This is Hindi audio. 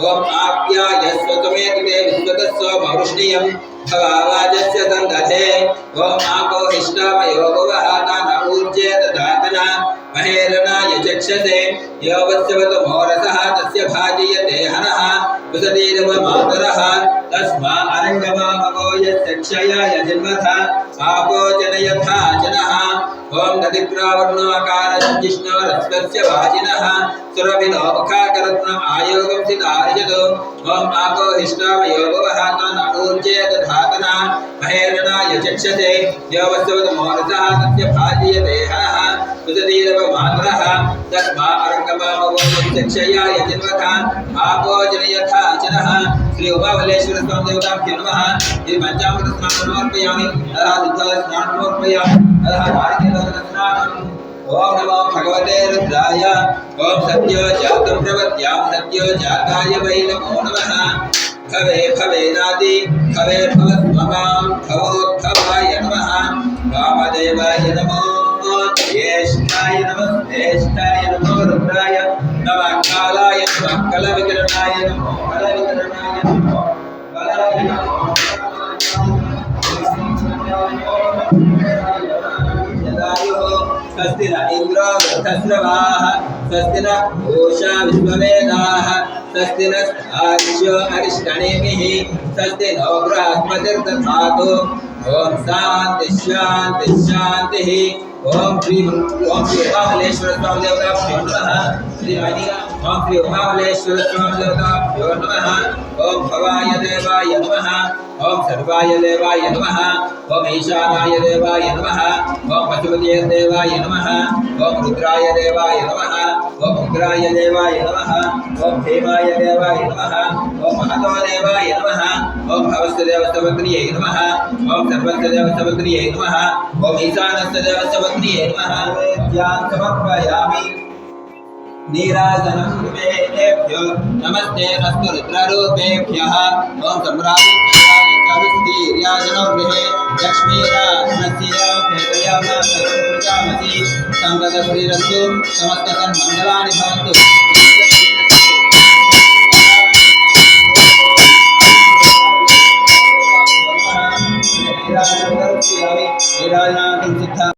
ओम आप्यायस्वतमेतुते विश्वतस्व मौष्णीयं भवावाजस्य संदते ओम आको हिष्टामयो भवहातान ऊर्जेत दातना महेरणाय चक्षसे योवत्सवत मोरसः तस्य भाजयते हनः विसतीरव मातरः तस्मा अरङ्गमामको यच्चक्षयाय जन्मथा आपो जनयथा जनः ओम नदिग्रावर्णो आकारं जिष्णोरस्तस्य वाजिनः सुरभिनो मुखाकरत्न आयोगं सितार्यतो ओम आको हिष्टामयो भवहातान ऊर्जेत धातना महेरणाय चक्षसे योवत्सवत मोरसः तस्य भाजयते हनः विसतीरव मातरः तस्मा अरङ्गमामको यच्चक्षयाय जन्मथा आपो जनयथा जनः श्री उमावलेश्वर स्वामी देवताभ्यो नमः ये पंचामृत स्नान समर्पयामि अतः दुग्ध स्नान समर्पयामि अतः नारिकेल स्नानम् ओम नमो भगवते रुद्राय ओम सत्यो जातं प्रवद्यां सत्यो जाताय वै नमो नमः भवे भवेनादि भवे भवस्वमां भवोद्भवाय नमः वामदेवाय नमो ज्येष्ठाय नमः ज्येष्ठाय नमो रुद्राय नमः कालाय नमः कलविकरणाय नमो कलविकरणाय नमो बलाय नमो स्वस्ति न इंद्रो वृद्धस्रवाः स्वस्ति न पूषा विश्ववेदाः स्वस्ति न आर्ष्यो अरिष्टनेमिः स्वस्ति नो बृहस्पतिर्दधातु ओम शांति शांति शांतिः ओम श्री उमामलेश्वर स्वामी देवताभ्यो नमः ओम श्री उमामलेश्वर स्वामी देवताभ्यो नमः ओम भवाय देवाय नमः ओम सर्वाय देवाय नमः ओम ईशानाय देवाय नमः ओम पशुपतये देवाय नमः ओम रुद्राय देवाय नमः ओम उग्राय देवाय नमः ओम भीमाय देवाय नमः ओम महतो देवाय नमः ओम भवस्य देवस्तवत्रिये नमः ओम सर्वस्य देवस्तवत्रिये नमः ओम ईशानस्य देवस्तवत्रिये नमः ज्ञान समर्पयामि नीराजनं कुर्वेभ्यो नमस्ते अस्तु रुद्ररूपेभ्यः ओम सम्राजनो गृहे लक्ष्मीराजनस्य प्रजामति संगतश्रीरस्तु समस्तसन्मङ्गलानि भवन्तु नीराजनं सिद्धा